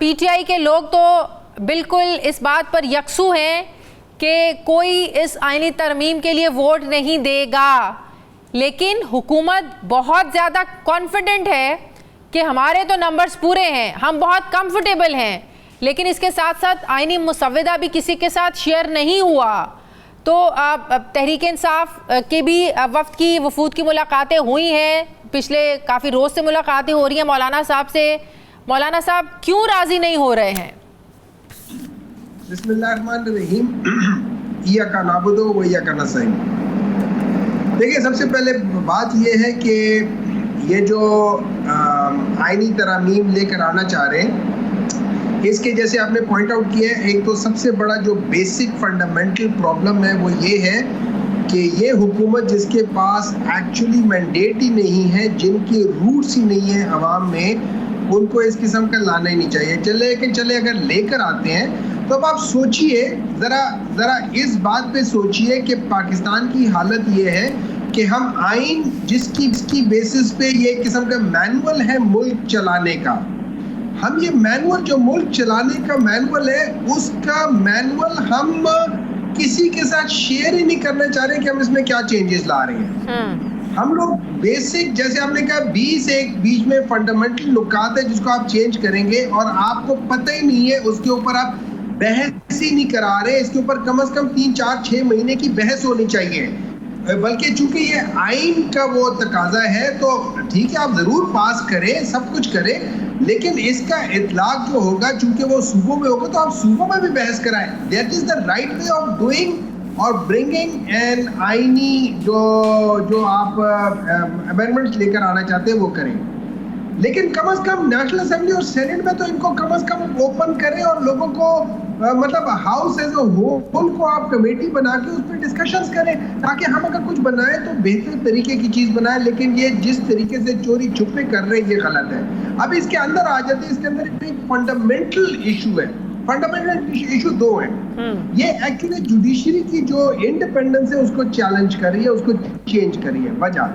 P T I کے لوگ تو بالکل اس بات پر یکسو ہیں کہ کوئی اس آئینی ترمیم کے لیے ووٹ نہیں دے گا، لیکن حکومت بہت زیادہ کانفیڈنٹ ہے کہ ہمارے تو نمبرز پورے ہیں، ہم بہت کمفرٹیبل ہیں، لیکن اس کے ساتھ ساتھ آئینی مسودہ بھی کسی کے ساتھ شیئر نہیں ہوا۔ تو تحریک انصاف کے بھی وفد کی وفود کی ملاقاتیں ہوئی ہیں، پچھلے کافی روز سے ملاقاتیں ہو رہی ہیں مولانا صاحب سے۔ مولانا صاحب کیوں راضی نہیں ہو رہے ہیں؟ بسم اللہ الرحمن الرحیم، ایاک نعبد و ایاک نستعین۔ دیکھیں، سب سے پہلے بات یہ ہے کہ یہ جو آئینی ترامیم لے کر آنا چاہ رہے ہیں، اس کے جیسے آپ نے پوائنٹ آؤٹ کیا ہے، ایک تو سب سے بڑا جو بیسک فنڈامنٹل پرابلم ہے وہ یہ ہے کہ یہ حکومت جس کے پاس ایکچولی مینڈیٹ ہی نہیں ہے، جن کی روٹس ہی نہیں ہے عوام میں، ان کو اس قسم کا لانا ہی نہیں چاہیے۔ چلے اگر لے کر آتے ہیں تو اب آپ سوچئے، ذرا اس بات پہ سوچئے کہ پاکستان کی حالت یہ ہے کہ ہم آئین جس کی بیسس پہ یہ ایک قسم کا مینول ہے ملک چلانے کا، ہم یہ مینول جو ملک چلانے کا مینول ہے، اس کا مینول ہم کسی کے ساتھ شیئر ہی نہیں کرنا چاہ رہے کہ ہم اس میں کیا چینجز لا رہے ہیں۔ ہم لوگ بیسک، جیسے آپ نے کہا 20 ایک بیچ میں فنڈامنٹل نکات ہے جس کو آپ چینج کریں گے اور آپ کو پتہ ہی نہیں ہے، اس کے اوپر آپ بحث ہی نہیں کرا رہے، اس کے اوپر کم از کم 3 4 6 مہینے کی بحث ہونی چاہیے، بلکہ چونکہ یہ آئین کا وہ تقاضا ہے تو ٹھیک ہے آپ ضرور پاس کریں، سب کچھ کریں، لیکن اس کا اطلاق جو ہوگا چونکہ وہ صوبوں میں ہوگا تو آپ صوبوں میں بھی بحث کرائیں۔ That is the right way of doing اور برنگنگ این آئینی جو آپ امینڈمنٹ لے کر آنا چاہتے ہیں وہ کریں، لیکن کم از کم نیشنل اسمبلی اور سینٹ میں تو ان کو کم از کم اوپن کریں اور لوگوں کو مطلب ہاؤس ایز اے ہول کو آپ کمیٹی بنا کے اس پہ ڈسکشنز کریں تاکہ ہم اگر کچھ بنائیں تو بہتر طریقے کی چیز بنائیں، لیکن یہ جس طریقے سے چوری چھپے کر رہے ہیں یہ غلط ہے۔ اب اس کے اندر آ جاتے ہیں، اس کے اندر ایک فنڈامنٹل ایشو ہے، فنڈامنٹل ایشو 2 ہیں۔ یہ ایکچولی جوڈیشری کی جو انڈیپینڈنس ہے اس کو چیلنج کر رہی ہے، اس کو چینج کر رہی ہے۔ وجہ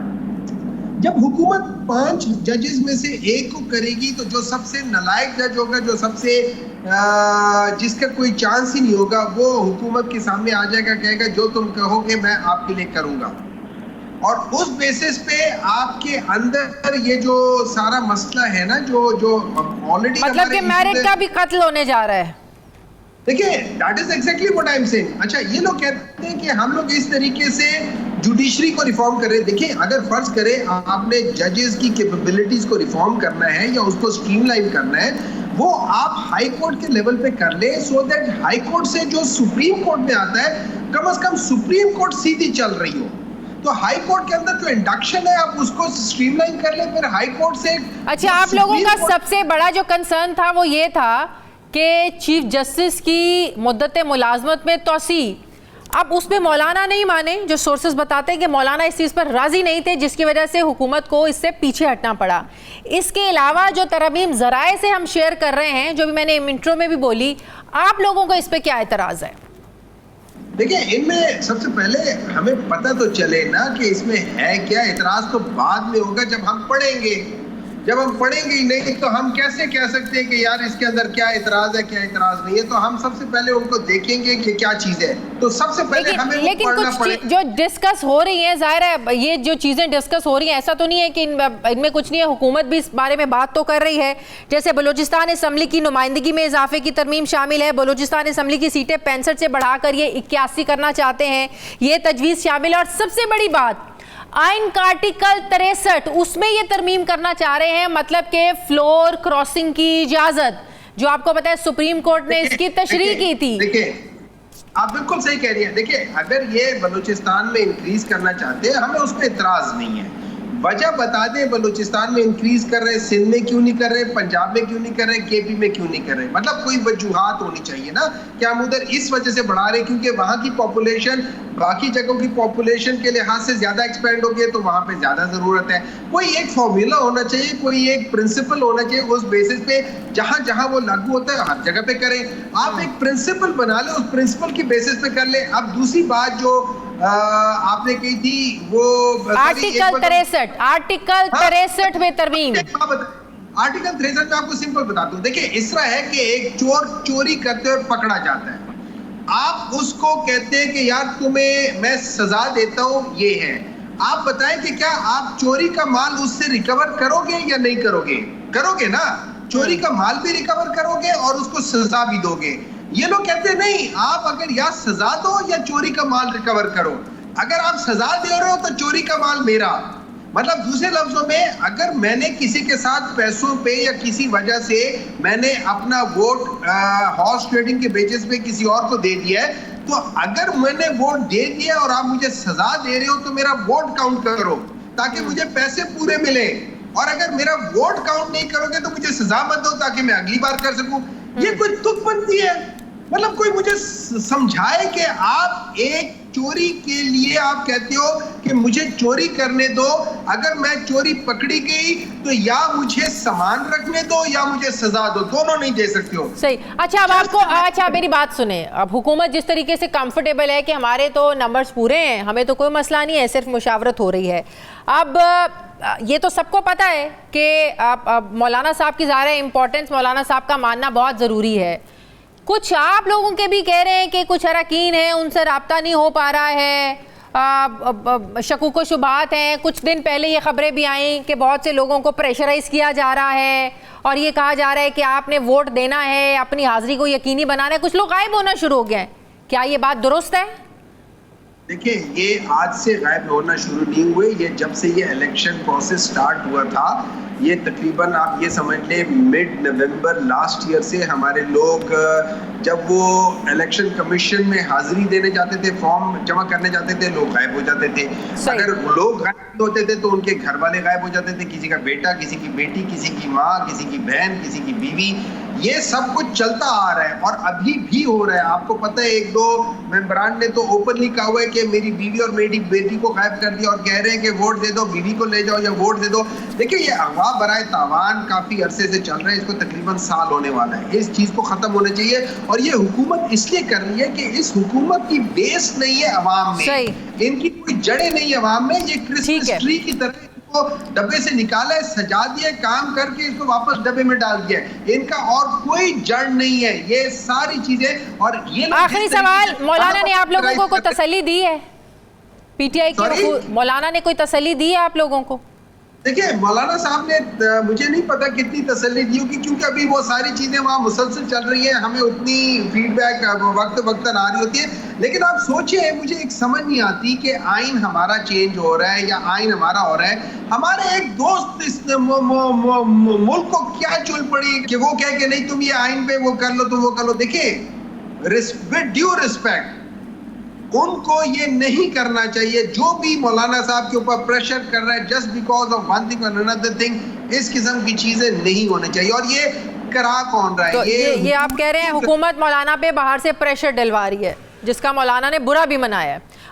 جب حکومت 5 ججز میں سے ایک کو کرے گی تو جو سب سے نالائق جج ہوگا، جو سب سے جس کا کوئی چانس ہی نہیں ہوگا، وہ حکومت کے سامنے آ جائے گا، کہے گا جو تم کہو گے میں آپ کے لیے کروں گا، اور اس بیسس پہ آپ کے اندر یہ جو سارا مسئلہ ہے نا جو آلریڈی مطلب کہ میرٹ کا بھی قتل ہونے جا رہا ہے۔ دیکھیں that is exactly what I am seeing. اچھا یہ لوگ کہتے ہیں کہ ہم لوگ اس طریقے سے جوڈیشری کو ریفارم کر رہے ہیں۔ دیکھیں اگر فرض کریں آپ نے ججز کی کیپیبلٹیز کو ریفارم کرنا ہے یا اس کو اسٹریم لائن کرنا ہے، وہ آپ ہائی کورٹ کے لیول پہ کر لیں، سو دیٹ ہائی کورٹ سے جو سپریم کورٹ میں آتا ہے کم از کم سپریم کورٹ سیدھی چل رہی ہو، تو ہائی کورٹ کے اندر جو انڈکشن ہے آپ اس کو اسٹریم لائن کر لیں، پھر ہائی کورٹ سے۔ اچھا آپ لوگوں کا سب سے بڑا جو کنسرن تھا وہ یہ تھا کہ چیف جسٹس کی مدت ملازمت میں توسیع، اب اس پہ مولانا نہیں مانے، جو سورسز بتاتے ہیں کہ مولانا اس چیز پر راضی نہیں تھے جس کی وجہ سے حکومت کو اس سے پیچھے ہٹنا پڑا۔ اس کے علاوہ جو ترمیم ذرائع سے ہم شیئر کر رہے ہیں، جو بھی میں نے انٹرو میں بھی بولی، آپ لوگوں کو اس پہ کیا اعتراض ہے؟ دیکھیں ان میں سب سے پہلے ہمیں پتہ تو چلے نا کہ اس میں ہے کیا۔ اعتراض تو بعد میں ہوگا جب ہم پڑھیں گے، جب ہم پڑھیں گے ہی نہیں تو ہم کیسے کہہ سکتے ہیں کہ یار اس کے اندر کیا اعتراض ہے کیا اعتراض نہیں ہے۔ تو ہم سب سے پہلے ان کو دیکھیں گے کہ کیا چیز ہے، تو سب سے پہلے ہمیں وہ پڑھنا پڑے۔ لیکن کچھ جو ڈسکس ہو رہی ہیں، ظاہر ہے یہ جو چیزیں ڈسکس ہو رہی ہیں ایسا تو نہیں ہے کہ ان میں کچھ نہیں ہے، حکومت بھی اس بارے میں بات تو کر رہی ہے، جیسے بلوچستان اسمبلی کی نمائندگی میں اضافے کی ترمیم شامل ہے، بلوچستان اسمبلی کی سیٹیں 65 سے بڑھا کر یہ 81 کرنا چاہتے ہیں، یہ تجویز شامل ہے، اور سب سے بڑی بات آئین کا آرٹیکل 63 اس میں یہ ترمیم کرنا چاہ رہے ہیں، مطلب کہ فلور کراسنگ کی اجازت، جو آپ کو پتہ ہے سپریم کورٹ نے اس کی تشریح کی تھی۔ دیکھیں آپ بالکل صحیح کہہ رہی ہیں۔ دیکھیں اگر یہ بلوچستان میں انکریز کرنا چاہتے ہیں ہمیں اس پہ اعتراض نہیں ہے، وجہ بتا دیں بلوچستان میں انکریز کر رہے، سندھ میں کیوں نہیں کر رہے، پنجاب میں کیوں نہیں کر رہے، کے پی میں کیوں نہیں کر رہے، مطلب کوئی وجوہات ہونی چاہیے نا کہ ہم ادھر اس وجہ سے بڑھا رہے کیونکہ وہاں کی پاپولیشن باقی جگہوں کی پاپولیشن کے لحاظ سے زیادہ ایکسپینڈ ہو گئی تو وہاں پہ زیادہ ضرورت ہے۔ کوئی ایک فارمولا ہونا چاہیے، کوئی ایک پرنسپل ہونا چاہیے، اس بیسس پہ جہاں جہاں وہ لاگو ہوتا ہے ہر جگہ پہ کریں۔ آپ ایک پرنسپل بنا لیں، اس پرنسپل کی بیسس پہ کر لیں۔ اب دوسری بات جو آپ نے کہی تھی وہ آرٹیکل 63 میں ترمیم، آرٹیکل 63 میں آپ کو سمپل بتاتا ہوں. دیکھیں اس طرح ہے کہ ایک چور چوری کرتے ہوئے پکڑا جاتا ہے, آپ اس کو کہتے ہیں کہ یار تمہیں میں سزا دیتا ہوں, یہ ہے. آپ بتائیں کہ کیا آپ چوری کا مال اس سے ریکور کرو گے یا نہیں کرو گے؟ کرو گے نا, چوری کا مال بھی ریکور کرو گے اور اس کو سزا بھی دو گے. یہ لوگ کہتے ہیں نہیں, آپ اگر یا سزا دو یا چوری کا مال ریکور کرو. اگر آپ سزا دے رہے ہو تو چوری کا مال میرا. مطلب دوسرے لفظوں میں اگر میں نے کسی کے ساتھ پیسوں پہ یا کسی وجہ سے میں نے اپنا ووٹ ہارس ٹریڈنگ کے بیسس پہ کسی اور کو دے دیا ہے, تو اگر میں نے ووٹ دے دیا اور آپ مجھے سزا دے رہے ہو تو میرا ووٹ کاؤنٹ کرو تاکہ مجھے پیسے پورے ملے, اور اگر میرا ووٹ کاؤنٹ نہیں کرو گے تو مجھے سزا مت دو تاکہ میں اگلی بار کر سکوں. یہ کوئی تک بنتی ہے؟ مطلب کوئی مجھے سمجھائے کہ آپ ایک چوری کے لیے آپ کہتے ہو کہ مجھے چوری کرنے دو, اگر میں چوری پکڑی گئی تو یا مجھے سامان رکھنے دو یا مجھے سزا دو, دونوں نہیں دے سکتے ہو. صحیح. اچھا اب آپ کو, اچھا میری بات سنیں, اب حکومت جس طریقے سے کمفرٹیبل ہے کہ ہمارے تو نمبرز پورے ہیں, ہمیں تو کوئی مسئلہ نہیں ہے, صرف مشاورت ہو رہی ہے. اب یہ تو سب کو پتہ ہے کہ مولانا صاحب کی ظاہر امپورٹنس, مولانا صاحب کا ماننا بہت ضروری ہے. کچھ آپ لوگوں کے بھی کہہ رہے ہیں کہ کچھ اراکین ہیں ان سے رابطہ نہیں ہو پا رہا ہے, شکوک و شبہات ہیں. کچھ دن پہلے یہ خبریں بھی آئیں کہ بہت سے لوگوں کو پریشرائز کیا جا رہا ہے اور یہ کہا جا رہا ہے کہ آپ نے ووٹ دینا ہے, اپنی حاضری کو یقینی بنانا ہے. کچھ لوگ غائب ہونا شروع ہو گئے ہیں, کیا یہ بات درست ہے؟ دیکھیں یہ آج سے غائب ہونا شروع نہیں ہوئے, یہ جب سے یہ الیکشن پروسیس سٹارٹ ہوا تھا, یہ تقریباً آپ یہ سمجھ لیں مڈ نومبر لاسٹ ایئر سے ہمارے لوگ جب وہ الیکشن کمیشن میں حاضری دینے جاتے تھے, فارم جمع کرنے جاتے تھے, لوگ غائب ہو جاتے تھے. اگر لوگ غائب ہوتے تھے تو ان کے گھر والے غائب ہو جاتے تھے, کسی کا بیٹا, کسی کی بیٹی, کسی کی ماں, کسی کی بہن, کسی کی بیوی. یہ سب کچھ چلتا آ رہا ہے اور ابھی بھی ہو رہا ہے. آپ کو پتہ ہے ایک دو ممبران نے تو اوپنلی کہا ہوا ہے کہ میری بیوی اور میری بیٹی کو غائب کر دیا اور کہہ رہے ہیں کہ ووٹ دے دو, بیوی کو لے جاؤ یا ووٹ دے دو. دیکھیں یہ اغوا برائے تاوان کافی عرصے سے چل رہا ہے, اس کو تقریباً سال ہونے والا ہے. اس چیز کو ختم ہونا چاہیے, اور یہ حکومت اس لیے کر رہی ہے کہ اس حکومت کی بیس نہیں ہے عوام میں, ان کی کوئی جڑیں نہیں ہے عوام میں. یہ کرسمس ٹری کی طرح ڈبے سے نکالا ہے, سجا دیا, کام کر کے اس کو واپس ڈبے میں ڈال دیا. ان کا اور کوئی جڑ نہیں ہے یہ ساری چیزیں. اور یہ آخری سوال, مولانا نے آپ لوگوں کو کوئی تسلی دی ہے؟ پی ٹی آئی کے مولانا نے کوئی تسلی دی ہے آپ لوگوں کو؟ دیکھیں مولانا صاحب نے مجھے نہیں پتا کتنی تسلی دی ہوگی, کیونکہ ابھی وہ ساری چیزیں وہاں مسلسل چل رہی ہیں, ہمیں اتنی فیڈ بیک وقت وقتاً آ رہی ہوتی ہے. لیکن آپ سوچیں, مجھے ایک سمجھ نہیں آتی کہ آئین ہمارا چینج ہو رہا ہے یا آئین ہمارا ہو رہا ہے. ہمارے ایک دوست اس ملک کو کیا چل پڑی کہ وہ کہے کہ نہیں تم یہ آئین پہ وہ کر لو تو وہ کر لو. دیکھیں ڈیو ریسپیکٹ ان کو یہ نہیں کرنا چاہیے. جو بھی مولانا صاحب کے اوپر پریشر کر رہا ہے just because of one thing اور another thing, اس قسم کی چیزیں نہیں ہونے چاہیے. اور یہ کرا کون رہا ہے؟ یہ آپ کہہ رہے ہیں حکومت مولانا پہ باہر سے پریشر ڈلوا رہی ہے, جس کا مولانا نے برا بھی منایا ہے.